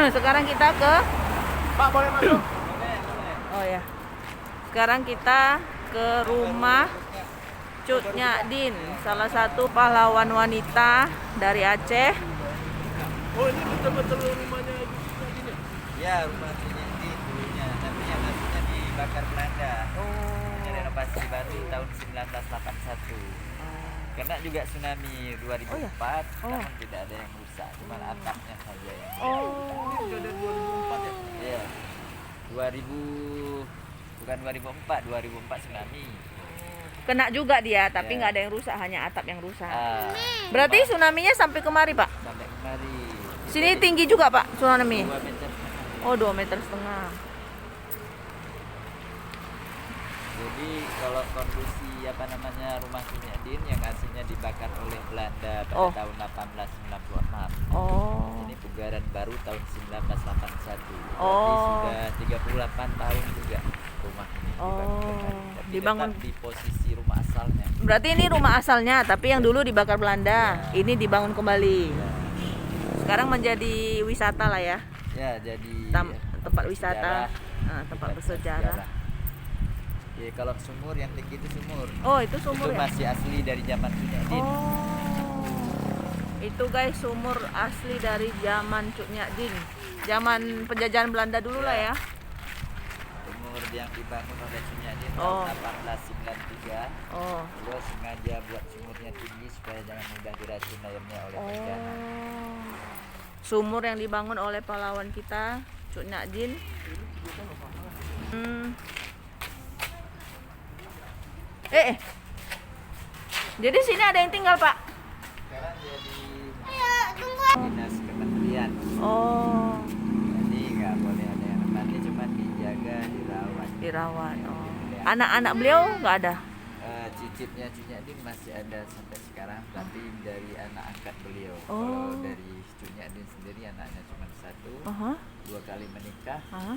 Sekarang kita ke Pak, boleh masuk? Oh ya. Sekarang kita ke rumah Cut Nyadin, salah satu pahlawan wanita dari Aceh. Oh, ini betul-betul rumahnya Ibu Nadine ya? Ya, rumah Cut Nyadin dulunya, tapi yang aslinya dibakar Belanda. Ini renovasi baru tahun 1981. Kena juga tsunami 2004, namun tidak ada yang rusak, cuma atapnya saja yang Ini udah dari 2004 ya? Iya. 2000 bukan 2004 tsunami. Kena juga dia, tapi Ya. nggak ada yang rusak, hanya atap yang rusak. Berarti Rumah tsunami-nya sampai kemari, Pak? sampai kemari. Sini tinggi juga, Pak, tsunami. 2 meter setengah. Oh, 2,5 meter. Jadi kalau kondisi rumah Cut Nyadin yang aslinya dibakar oleh Belanda pada tahun 1896. Oh. Ini pugaran baru tahun 1981. Berarti Oh. sudah 38 tahun juga rumah ini Oh. dibangun kembali. Tapi Dibangun. tetap di posisi rumah asalnya. Berarti ini rumah asalnya, tapi yang dulu dibakar Belanda, ini dibangun kembali. Ya, Sekarang menjadi wisata lah ya, ya jadi tempat wisata, bersejarah. tempat bersejarah. Ya, kalau sumur yang tinggi itu sumur. Oh, itu sumur Itu ya? masih asli dari zaman Cut Nyadin. Oh, itu guys sumur asli dari zaman Cut Nyadin, zaman penjajahan Belanda dulu lah ya. Sumur yang dibangun oleh Cut Nyadin Oh. tahun 1893. Oh, Beliau sengaja buat sumurnya tinggi supaya jangan mudah diracun airnya oleh bencana. sumur yang dibangun oleh pahlawan kita Cut Nyadin. Jadi sini ada yang tinggal, Pak? Sekarang jadi dinas kementerian. Oh, Jadi nggak boleh ada yang nanti cuma dijaga, dirawat. dirawat. Oh. Anak-anak beliau nggak ada? Cicitnya Cut Nyadin masih ada sampai sekarang, tapi dari anak angkat beliau. Oh. Kalau dari Cut Nyadin sendiri anaknya cuma satu, Aha. 2 kali menikah, Aha.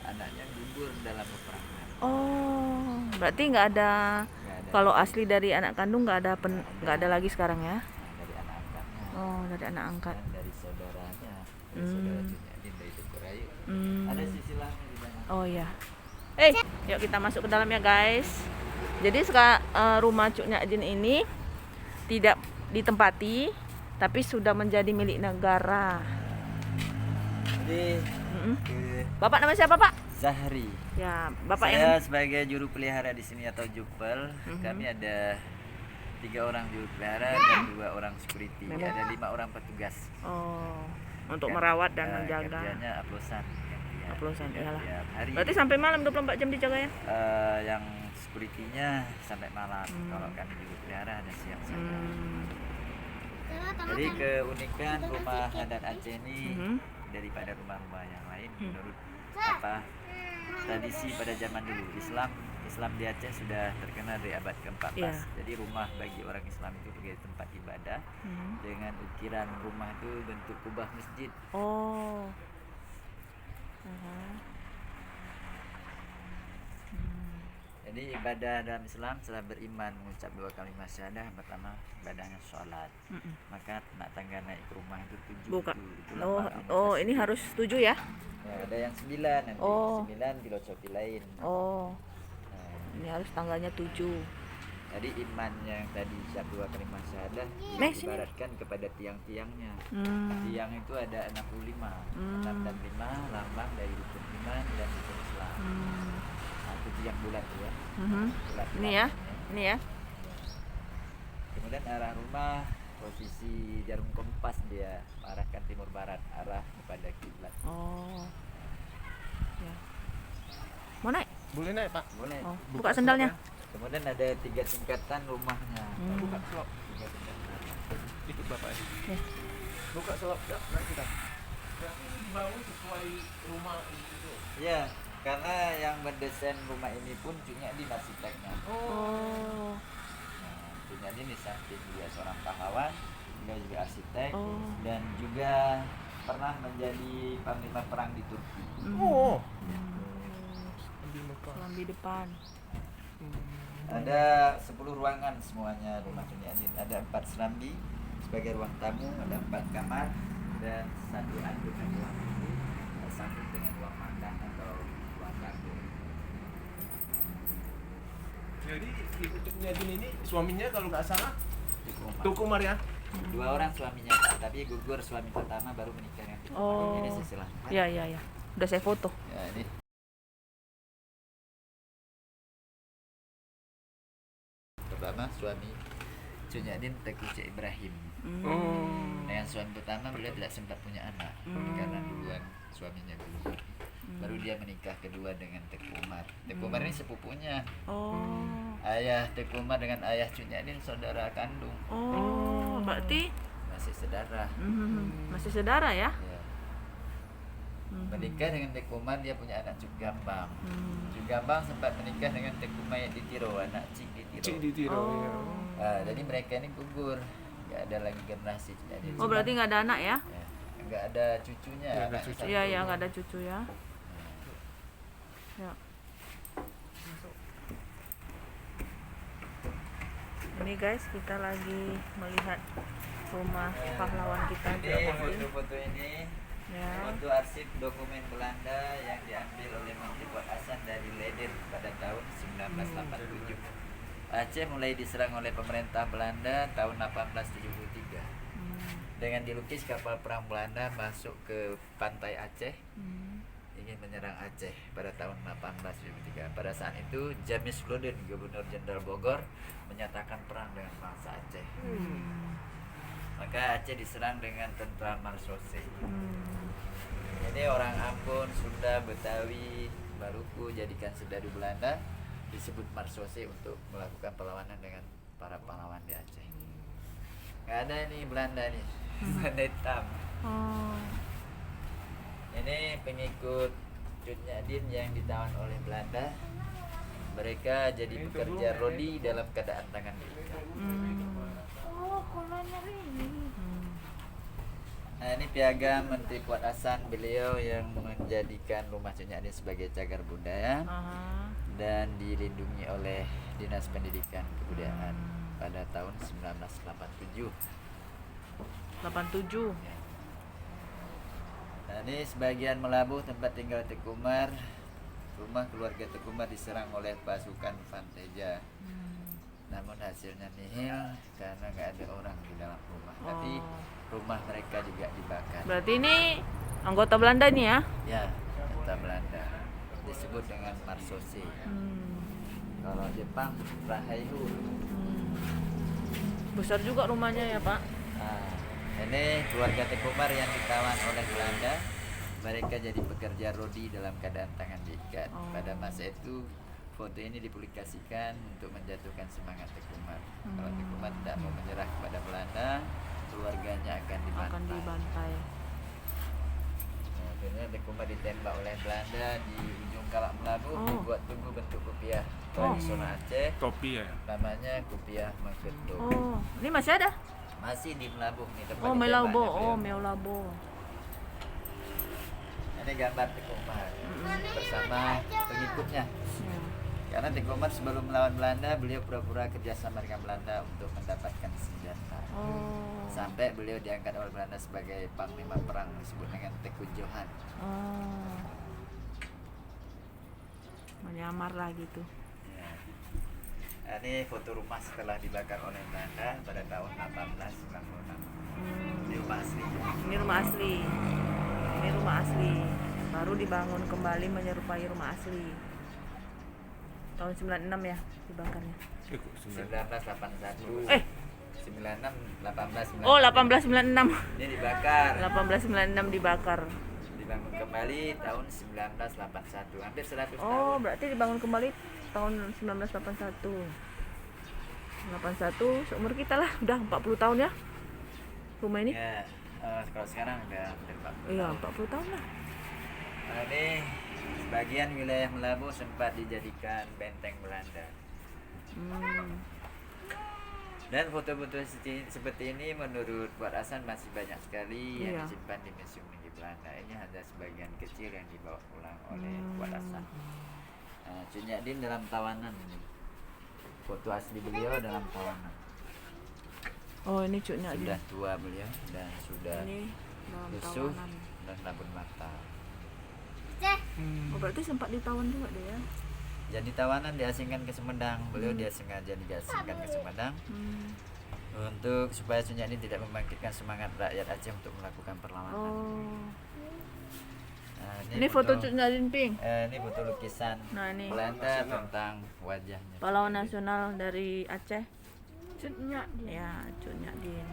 anaknya gugur dalam peperangan. Oh, berarti nggak ada. Nggak ada Kalau lagi. asli dari anak kandung nggak ada lagi sekarang ya? Dari anak angkatnya. Oh, dari anak angkat. Dan dari saudaranya, dari saudara Cut Nyadin dari Tukurayu. Hmm. Ada silsilahnya di sana. Oh ya. Yuk kita masuk ke dalam ya guys. Jadi rumah Cut Nyadin ini tidak ditempati, tapi sudah menjadi milik negara. Jadi Mm-mm. ke Bapak nama siapa, Pak? Zahri. Ya, Bapak Saya yang sebagai juru pelihara di sini atau jupel, kami ada 3 orang juru pelihara dan 2 orang security. Ada 5 orang petugas. untuk merawat dan menjaga. Kerjanya aplosan. Aplosan, iyalah. Tiap hari. Berarti sampai malam 24 jam dijaga ya? Yang security-nya sampai malam. Kalau kami juru pelihara ada siang saja. Jadi keunikan rumah adat Aceh ini daripada rumah-rumah yang lain menurut tradisi pada zaman dulu Islam di Aceh sudah terkenal dari abad ke-14. Iya. Jadi rumah bagi orang Islam itu sebagai tempat ibadah dengan ukiran rumah itu bentuk kubah masjid. Oh. Jadi ibadah dalam Islam setelah beriman mengucap 2 kalimat syahadah, pertama ibadahnya sholat. Maka nak tangga naik ke rumah itu 7. Buka. Itulah makna Oh, ini tasbih. harus 7 ya? Ya, ada yang 9 nanti. Oh. 9 filosofi lain. Oh, Nah, ini harus tanggalnya 7. tadi iman yang tadi ucap 2 kalimat syahadah Mes, sini. diibaratkan kepada tiang-tiangnya. Hmm. Tiang itu ada 65. 6 dan 5 lambang dari rukun iman dan rukun Islam. Nah, itu tiang bulat ya. Bulat Ini ya, lambangnya. ini ya. Kemudian arah rumah posisi jarum kompas dia arahkan timur barat, arah kepada kiblat. Oh. Ya. Mau naik? Boleh naik, Pak? Boleh. Oh, buka sendalnya. Kemudian ada 3 tingkatan rumahnya. Buka selop. 3 tingkatan. Ikut Bapak ya. Ya. Buka selop. Ya, naik kita. Berarti dibangun sesuai rumah itu. Ya, karena yang mendesain rumah ini pun Cut Nyadin arsiteknya. Oh. Nah, Cut Nyadin di samping dia seorang pahlawan, beliau juga arsitek dan juga pernah menjadi panglima perang di Turki. Oh. Selambi depan. Ada 10 ruangan semuanya rumah Cut Nyadin. Ada 4 serambi sebagai ruang tamu, ada 4 kamar dan 1 anduk ruang. tersambung dengan uang makan atau uang saku. Jadi ibu Cuknya Din ini suaminya kalau nggak salah Tukumar. Tukumar ya. 2 orang suaminya Pak, tapi gugur suami pertama baru menikah dengan Tukumar. Oh. Ini silahkan. Ya, ya, ya. Udah saya foto. Ya, ini pertama suami Cuknya Din Teuku C. Ibrahim. Dengan suami pertama beliau tidak sempat punya anak karena duluan suaminya dulu. Baru dia menikah kedua dengan Teuku Umar. Teuku Umar ini sepupunya. Oh. Ayah Teuku Umar dengan ayah Cuknya Din saudara kandung. Oh, berarti Masih saudara. masih saudara ya? Ya. Menikah dengan Teuku Umar dia punya anak Cuk Gambang. Cuk Gambang sempat menikah dengan Teuku Mayat di Tiro, anak Cik di Tiro. Cik di Tiro. Ya. Jadi mereka ini gugur, nggak ada lagi generasi Cuknya Din. Oh, berarti nggak ada anak ya? Ya, nggak ada cucunya. Nggak ada anaknya cucu. satu. Iya, ya, nggak ada cucu ya. Ya. Ini guys, kita lagi melihat rumah pahlawan kita Ini Cuknya Din. foto-foto ini Ya. foto arsip dokumen Belanda yang diambil oleh Menteri Fuad Hasan dari Leiden pada tahun 1987. Aceh mulai diserang oleh pemerintah Belanda tahun 1873. Dengan dilukis kapal perang Belanda masuk ke pantai Aceh ingin menyerang Aceh pada tahun 1873. Pada saat itu James Loden, Gubernur Jenderal Bogor, menyatakan perang dengan bangsa Aceh. Maka Aceh diserang dengan tentara Marsose. Ini orang Ambon, Sunda, Betawi, Maluku jadikan serdadu Belanda disebut Marsose untuk melakukan perlawanan dengan para pahlawan di Aceh. Nggak ada ini Belanda nih, Belanda hitam. Oh. Ini pengikut Cuknya Din yang ditawan oleh Belanda. Mereka jadi pekerja rodi dalam keadaan tangan diikat. Nah, ini piagam Menteri Fuad Hasan, beliau yang menjadikan rumah Cuknya Din sebagai cagar budaya dan dilindungi oleh Dinas Pendidikan Kebudayaan pada tahun 1987. 87. Ya. Nah, ini sebagian Melabuh tempat tinggal Teuku Umar. Rumah keluarga Teuku Umar diserang oleh pasukan Fanteja. Namun hasilnya nihil karena nggak ada orang di dalam rumah. Tapi rumah mereka juga dibakar. Berarti ini anggota Belanda nih ya? Ya, kata Belanda. Disebut dengan Marsose. Kalau Jepang, Rahayu. Besar juga rumahnya ya, Pak? Nah, ini keluarga Teuku Umar yang ditawan oleh Belanda. Mereka jadi pekerja rodi dalam keadaan tangan diikat. Pada masa itu foto ini dipublikasikan untuk menjatuhkan semangat Teuku Umar. Kalau Teuku Umar tidak mau menyerah kepada Belanda, keluarganya akan dibantai. Akan dibantai. Nah, akhirnya Teuku Umar ditembak oleh Belanda di ujung Kalak Melabuh, dibuat tugu bentuk kopiah tradisional Aceh. Topi ya. Namanya kopiah Mangketo. Oh, ini masih ada? Masih di Melabuh nih tempat Oh, ditembaknya Melabo. beliau. Oh, Melabo. Ini gambar Teuku Umar bersama pengikutnya. Karena Teuku Umar sebelum melawan Belanda, beliau pura-pura kerjasama dengan Belanda untuk mendapatkan senjata. Oh. Sampai beliau diangkat oleh Belanda sebagai panglima perang disebut dengan Teuku Johan. Oh. Menyamar lah gitu. Ya. Nah, ini foto rumah setelah dibakar oleh Belanda pada tahun 1896. Ini rumah asli. Ini rumah asli. Ini rumah asli. Baru dibangun kembali menyerupai rumah asli. Tahun 96 ya dibakarnya. 1981. 96, 1896. Oh, 1896. Ini dibakar. 1896 dibakar. Dibangun kembali tahun 1981. Hampir 100 tahun. Oh, berarti dibangun kembali tahun 1981. 81 seumur kita lah, udah 40 tahun ya. Rumah ini? Ya, kalau sekarang udah hampir 40 Iya, tahun. 40 tahun lah. Nah, ini sebagian wilayah Melabuh sempat dijadikan benteng Belanda. Dan foto-foto seperti ini menurut Fuad Hasan masih banyak sekali yang Iya. disimpan di Museum Tinggi Belanda. Ini hanya sebagian kecil yang dibawa pulang oleh Fuad Hasan. Nah, Cuknya Din dalam tawanan ini. Foto asli beliau dalam tawanan. Oh, ini Cuknya Sudah Din. tua beliau dan sudah Ini dalam lusuh tawanan. dan rabun mata. Oh, berarti sempat ditawan juga dia ya. Jadi tawanan diasingkan ke Sumedang. Beliau dia sengaja diasingkan ke Sumedang untuk supaya Sunyadin tidak membangkitkan semangat rakyat Aceh untuk melakukan perlawanan. Oh. Nah, Ini foto Cuk Nyadin Ping. ini foto lukisan Nah, ini Belanda tentang wajahnya. pahlawan nasional dari Aceh. Ya, Cuk Nyadin.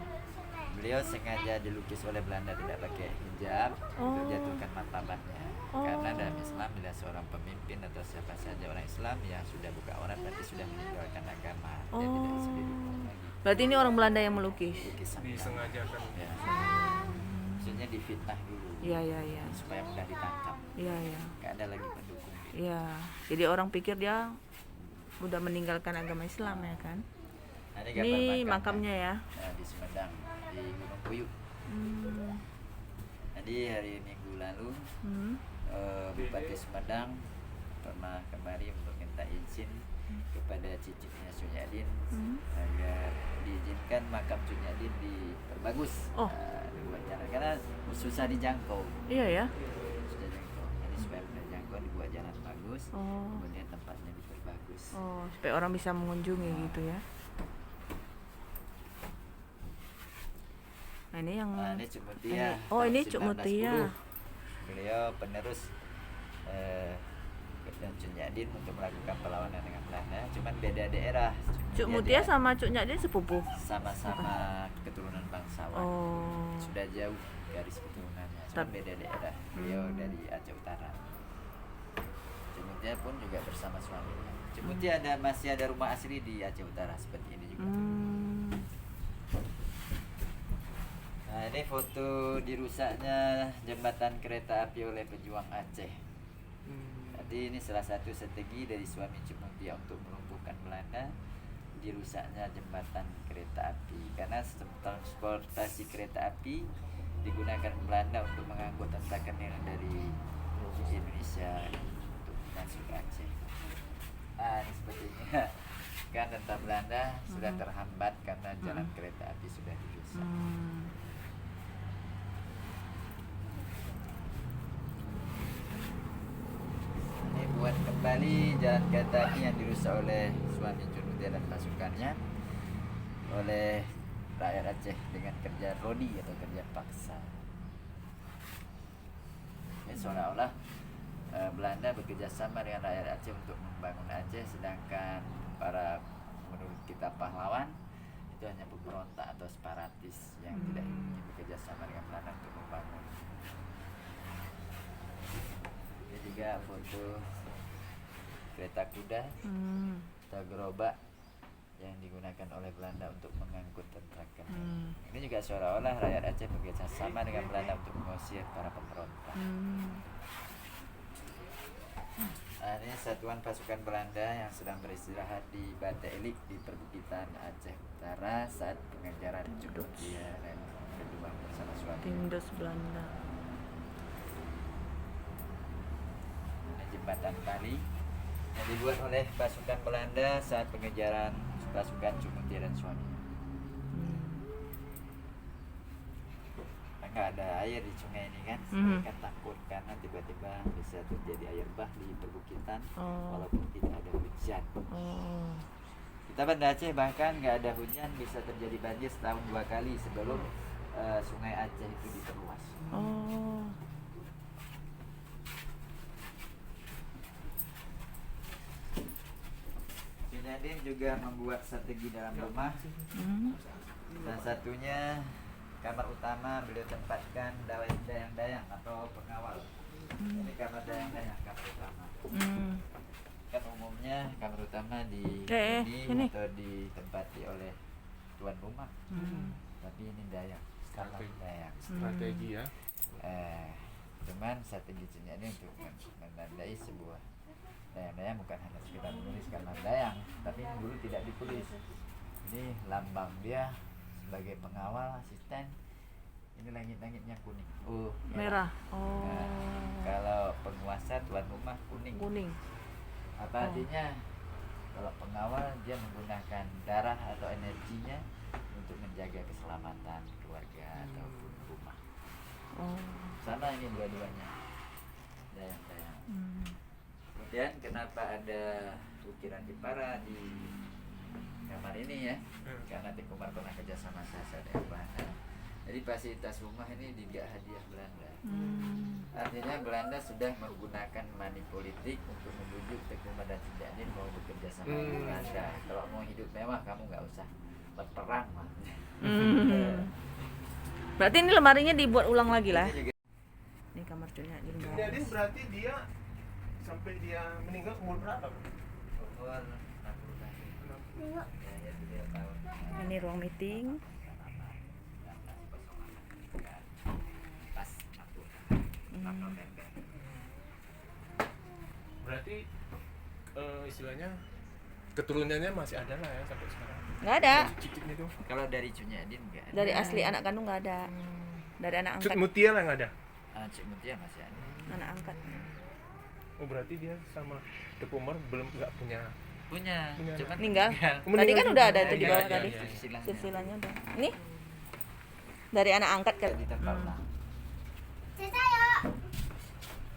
Beliau sengaja dilukis oleh Belanda tidak pakai hijab untuk jatuhkan martabatnya. Karena dalam Islam bila seorang pemimpin atau siapa saja orang Islam yang sudah buka aurat berarti sudah meninggalkan agama. Dia tidak bisa didukung lagi. Berarti ini orang Belanda yang melukis. Lukisan Belanda. Disengajakan. Ya. Maksudnya difitnah dulu Iya, iya, iya. supaya mudah ditangkap. Iya, iya. Gak ada lagi pendukung. Iya. Jadi orang pikir dia udah meninggalkan agama Islam ya kan. Nah, ini gambar Ini makamnya. makamnya ya. Nah, di Sumedang di Gunung Puyuh. Hmm. Jadi hari Minggu lalu Hmm. Bupati Sumedang pernah kemari untuk minta izin kepada cicitnya Sunyadin agar diizinkan makam Sunyadin diperbagus. Oh. Dibuat jalan karena susah dijangkau. Iya ya. Susah dijangkau. Jadi supaya mudah dijangkau dibuat jalan bagus. Oh. Kemudian tempatnya diperbagus. Oh, supaya orang bisa mengunjungi gitu ya. Nah, ini yang Nah, ini Cuk Mutia. Oh, tahun ini Cuk Mutia. 1910. Beliau penerus dan Sunyadin untuk melakukan perlawanan dengan Belanda. Cuman beda daerah. Cuk Dia- Mutia dia sama Cuk Nyadin sepupu. sama-sama keturunan bangsawan. Oh. Sudah jauh garis keturunannya. Cuman Tapi- beda daerah. Beliau dari Aceh Utara. Cuk Mutia pun juga bersama suaminya. Cuk Mutia masih ada rumah asli di Aceh Utara seperti ini juga. Hmm. Nah, ini foto dirusaknya jembatan kereta api oleh pejuang Aceh. Jadi ini salah satu strategi dari suami Cuk Mutia untuk melumpuhkan Belanda, dirusaknya jembatan kereta api. Karena transportasi kereta api digunakan Belanda untuk mengangkut tentara dari Indonesia untuk masuk ke Aceh. Nah, ini sepertinya kan tentara Belanda sudah terhambat karena jalan kereta api sudah dirusak. Hmm. Ini buat kembali jalan kereta api yang dirusak oleh suami Cuk Mutia dan pasukannya oleh rakyat Aceh dengan kerja rodi atau kerja paksa. Ini seolah-olah Belanda bekerja sama dengan rakyat Aceh untuk membangun Aceh, sedangkan para menurut kita pahlawan itu hanya pemberontak atau separatis yang tidak ingin bekerja sama dengan Belanda untuk membangun. Ini juga foto kereta kuda Hmm. atau gerobak yang digunakan oleh Belanda untuk mengangkut tentara. Ini juga seolah-olah rakyat Aceh bekerja sama dengan Belanda untuk mengusir para pemberontak. Nah, ini satuan pasukan Belanda yang sedang beristirahat di Bata Elik di perbukitan Aceh Utara saat pengejaran Cuk Mutia dan kedua bersama suami. Tindos Belanda. Ini jembatan tali yang dibuat oleh pasukan Belanda saat pengejaran pasukan Cuk Mutia dan suami. Nggak ada air di sungai ini kan, mereka takut karena tiba-tiba bisa terjadi air bah di perbukitan walaupun tidak ada hujan. Oh. Kita Banda Aceh bahkan nggak ada hujan bisa terjadi banjir setahun 2 kali sebelum sungai Aceh itu diperluas. Oh. Sunyadin juga membuat strategi dalam rumah. Salah satunya kamar utama beliau tempatkan dayang-dayang atau pengawal. Ini kamar dayang-dayang kamar utama. Kan umumnya kamar utama di sini. atau ditempati oleh tuan rumah. Tapi ini dayang, kamar dayang. Strategi ya. Cuman strategi Sunyadin untuk menandai sebuah dayang-dayang bukan hanya sekedar menulis kamar dayang, tapi dulu tidak ditulis. Ini lambang dia sebagai pengawal asisten. Ini langit-langitnya kuning. Merah. Oh. Nah, kalau penguasa tuan rumah kuning. Kuning. Apa artinya? Kalau pengawal dia menggunakan darah atau energinya untuk menjaga keselamatan keluarga ataupun rumah. Oh. Sama ini dua-duanya. Dayang-dayang. Kemudian kenapa ada ukiran Jepara di kamar ini ya? Karena Tekomar pernah kerja sama Sasa dengan Belanda. Jadi fasilitas rumah ini tidak hadiah Belanda. Artinya Belanda sudah menggunakan money politik untuk membujuk Tekomar dan Cinyadin mau bekerja sama dengan Belanda. Kalau mau hidup mewah kamu nggak usah berperang. Berarti ini lemarinya dibuat ulang lagi lah. Ini juga Ini kamar Cinyadin Jadi guys. berarti dia sampai dia meninggal umur berapa? umur 60 tahun. Ya, 3 tahun. Ini ruang meeting. Pas 60 November. Berarti istilahnya keturunannya masih ada lah ya sampai sekarang. Nggak ada. Cicit itu. Kalau dari Cinyadin enggak ada. Dari asli anak kandung nggak ada. Dari anak Cut angkat. Mutia lah nggak ada. Cik Mutia masih ada. Anak angkat. Oh berarti dia sama Tekomar belum nggak punya. Punya, Punya cuman Meninggal. Meninggal Tadi kan juga. udah ada tuh di Iya, bawah iya, tadi. iya, iya. Silsilahnya udah. Ini dari anak angkat kan. Jadi tempat lah.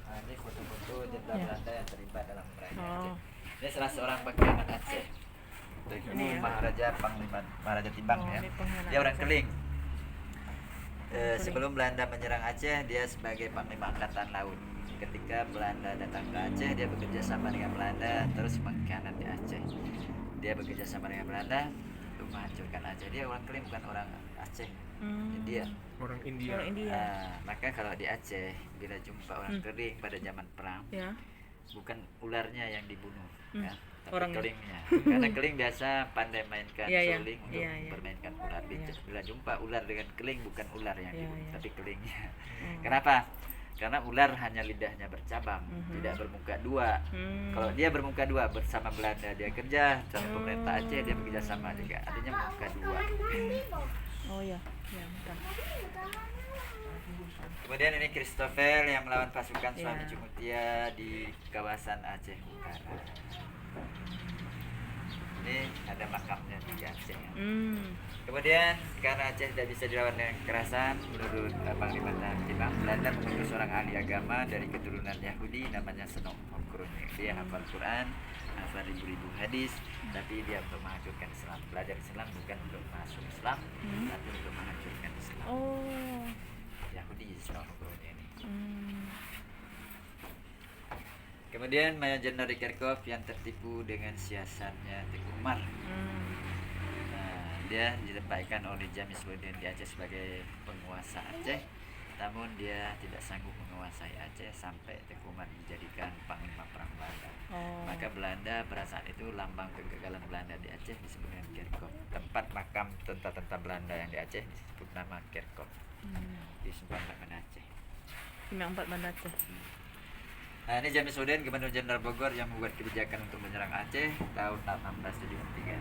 Nah, ini foto-foto jenderal Ya. Belanda yang terlibat dalam perayaan Oh. Aceh. Dia salah seorang pengkhianat Aceh. Ini ya. Maharaja Panglima Maharaja Timbang Oh, ya. ini pengkhianat Dia orang Aceh. Keling. Sebelum Belanda menyerang Aceh, dia sebagai Panglima Angkatan Laut. Ketika Belanda datang ke Aceh, dia bekerja sama dengan Belanda terus mengkhianati Aceh. Dia bekerja sama dengan Belanda untuk menghancurkan Aceh. Dia orang Keling bukan orang Aceh. Dia Orang India. Orang India. maka kalau di Aceh bila jumpa orang Keling pada zaman perang, Ya. bukan ularnya yang dibunuh, ya, tapi Orangnya. kelingnya. Karena keling biasa pandai mainkan Iya, iya. suling untuk Iya, iya. bermainkan ular. Iya. Bila jumpa ular dengan keling, bukan ular yang Iya, dibunuh, iya. tapi kelingnya. Hmm. Kenapa? Karena ular hanya lidahnya bercabang, tidak bermuka dua. Kalau dia bermuka dua bersama Belanda dia kerja, sama pemerintah Aceh dia bekerja sama juga. Artinya bermuka dua. Oh ya. Ya, bentar. Kemudian ini Christopher yang melawan pasukan Iya. Suami Cumutia di kawasan Aceh Utara. Ini ada makamnya di Aceh. Kemudian karena Aceh tidak bisa dilawan dengan kekerasan, menurut Panglima Timbang, Belanda mengutus seorang ahli agama dari keturunan Yahudi namanya Senok Hokronya. Dia hafal Quran, hafal ribu-ribu hadis, tapi dia untuk menghancurkan Islam. Belajar Islam bukan untuk masuk Islam, tapi untuk menghancurkan Islam. Oh. Yahudi Senok Hokronya ini. Hmm. Kemudian Mayor Jenderal Rikerkov yang tertipu dengan siasatnya Tekomar. Nah, dia ditempatkan oleh James Weldon di Aceh sebagai penguasa Aceh, namun dia tidak sanggup menguasai Aceh sampai Tekomar dijadikan panglima perang Belanda. Oh. Maka Belanda pada saat itu lambang kegagalan Belanda di Aceh disebut dengan Kerkop. Tempat makam tentara-tentara Belanda yang di Aceh disebut nama Kerkop. Di Simpang Taman Aceh. Memang 4 Banda Aceh. Nah, ini James Weldon, Gubernur Jenderal Bogor yang membuat kebijakan untuk menyerang Aceh tahun 1873.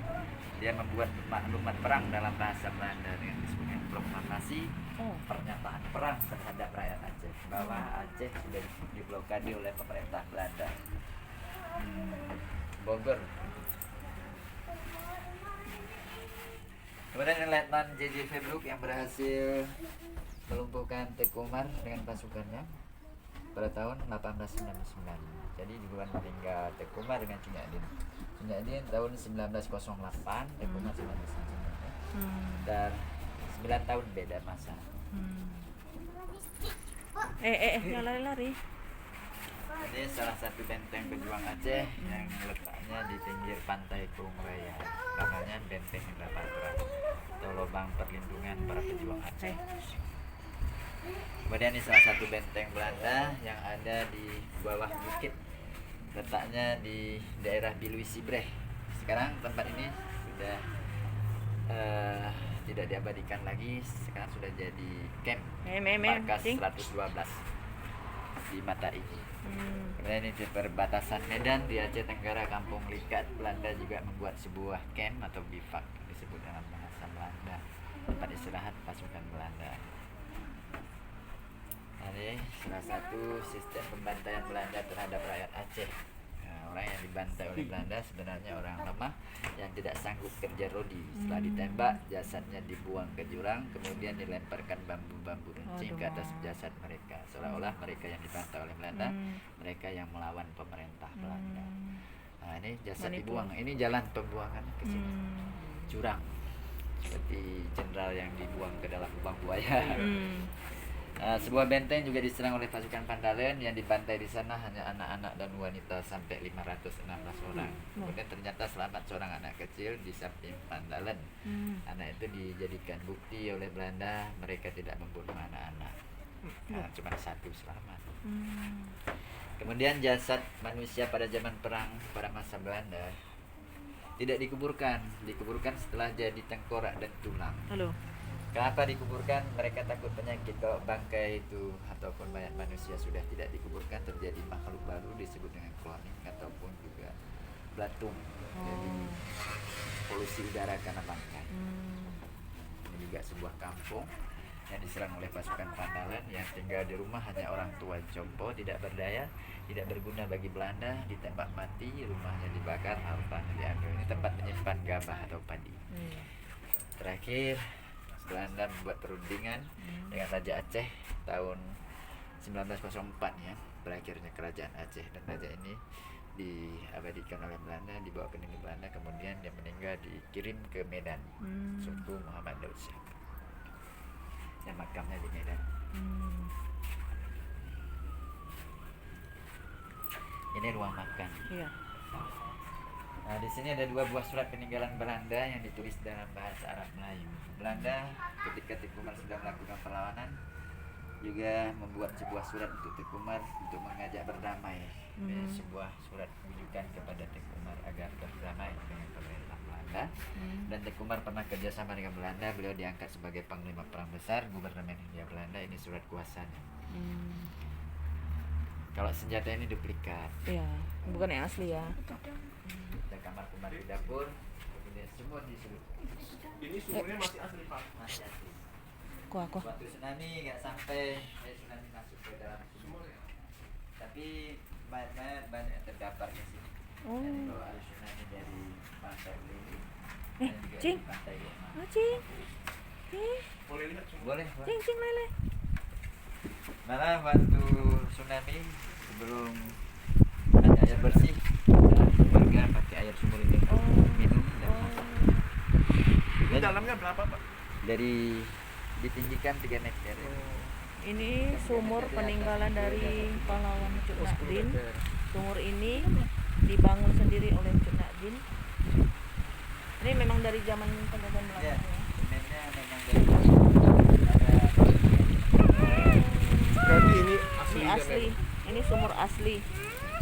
Dia membuat maklumat perang dalam bahasa Belanda dengan disebutkan proklamasi Oh. pernyataan perang terhadap rakyat Aceh bahwa Aceh sudah diblokade oleh pemerintah Belanda. Bogor. Kemudian ini Letnan J.J. Febluk yang berhasil melumpuhkan Tekomar dengan pasukannya pada tahun 1899. Jadi duluan meninggal Tekomar dengan Cinyadin. Cinyadin tahun 1908, Tekomar 1999. Dan 9 tahun beda masa. Jangan lari-lari. Ini salah satu benteng pejuang Aceh yang letaknya di pinggir pantai Kurung Raya. Namanya Benteng Indrapatra atau lubang perlindungan para pejuang Aceh. Kemudian ini salah satu benteng Belanda yang ada di bawah bukit, letaknya di daerah Bilui Sibreh. Sekarang tempat ini sudah tidak diabadikan lagi, sekarang sudah jadi camp markas Sing. 112 di Mata ini. Kemudian ini di perbatasan Medan di Aceh Tenggara, Kampung Likat, Belanda juga membuat sebuah camp atau bivak disebut dalam bahasa Belanda, tempat istirahat pasukan Belanda. Ini salah satu sistem pembantaian Belanda terhadap rakyat Aceh. Nah, orang-orang yang dibantai oleh Belanda sebenarnya orang lemah yang tidak sanggup kerja rodi. Setelah ditembak, jasadnya dibuang ke jurang, kemudian dilemparkan bambu-bambu runcing ke atas jasad mereka. Seolah-olah mereka yang dibantai oleh Belanda, mereka yang melawan pemerintah Belanda. Nah, ini jasad dibuang. Ini jalan pembuangan ke sini. Jurang. Seperti jenderal yang dibuang ke dalam lubang buaya. Sebuah benteng juga diserang oleh pasukan Pandalen. Yang dibantai di sana hanya anak-anak dan wanita sampai 516 orang. Kemudian ternyata selamat seorang anak kecil di samping Pandalen. Anak itu dijadikan bukti oleh Belanda mereka tidak membunuh anak-anak. Nah, cuma satu selamat. Kemudian jasad manusia pada zaman perang pada masa Belanda tidak dikuburkan setelah jadi tengkorak dan tulang. Halo. Kenapa dikuburkan? Mereka takut penyakit. Kalau bangkai itu ataupun mayat manusia sudah tidak dikuburkan, terjadi makhluk baru disebut dengan cloning ataupun juga belatung. Jadi polusi udara karena bangkai. Ini juga sebuah kampung yang diserang oleh pasukan Pandalen. Yang tinggal di rumah hanya orang tua jompo, tidak berdaya, tidak berguna bagi Belanda, ditembak mati, rumahnya dibakar, hartanya diambil. Ini tempat menyimpan gabah atau padi. Terakhir Belanda membuat perundingan dengan Raja Aceh tahun 1904 ya, berakhirnya kerajaan Aceh, dan raja ini diabadikan oleh Belanda, dibawa ke negeri Belanda, kemudian dia meninggal dikirim ke Medan, suku Muhammad Daud Shah, dan makamnya di Medan. Ini ruang makan. Iya. Nah, di sini ada 2 buah surat peninggalan Belanda yang ditulis dalam bahasa Arab Melayu. Belanda ketika Teuku Umar sedang melakukan perlawanan juga membuat sebuah surat untuk Teuku Umar untuk mengajak berdamai. Ini sebuah surat rujukan kepada Teuku Umar agar berdamai dengan pemerintah Belanda. Dan Teuku Umar pernah kerjasama dengan Belanda. Beliau diangkat sebagai panglima perang besar Gubernur Hindia Belanda. Ini surat kuasanya. Kalau senjata ini duplikat. Iya, bukan yang asli ya. Kita kamar-kamar di dapur, kemudian semua disuruh. Ini sumurnya masih asli Pak. Masih asli. Kuah. Waktu tsunami nggak sampai tsunami masuk ke dalam sumur, tapi mayat-mayat banyak yang terdampar ke sini. Jadi bawa arus tsunami dari pantai Belitung dan juga Cing. dari pantai Gema. Cing. Boleh lihat sumur? Boleh. Cing lele. Malah waktu tsunami sebelum ada air bersih, warga pakai air sumur ini minum dan masak. Ini dalamnya berapa Pak? Dari ditinggikan 3 meter. Ini sumur peninggalan dari pahlawan Cuk Nakdin. Sumur ini dibangun sendiri oleh Cuk Nakdin. Ini memang dari zaman penjajahan Belanda Ya, ya. semennya memang dari ada. Berarti ini asli. Ini asli. Ini sumur asli.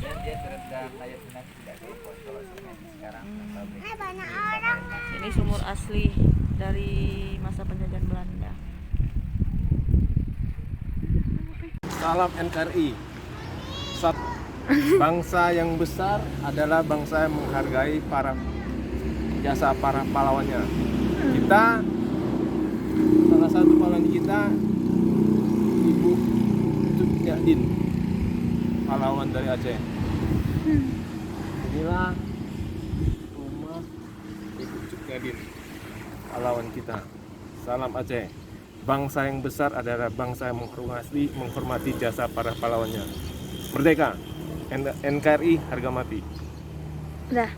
Dan dia terendam air tsunami tidak keluar kalau tsunami sekarang. Ini sumur asli dari masa penjajahan Belanda. Salam NKRI. Bangsa yang besar adalah bangsa yang menghargai jasa para pahlawannya. Kita, salah satu pahlawan kita, Ibu Cuk Nyadin, pahlawan dari Aceh. Inilah rumah Ibu Cuk Nyadin, pahlawan kita. Salam Aceh. Bangsa yang besar adalah bangsa yang menghormati jasa para pahlawannya. Merdeka. NKRI harga mati. Dah.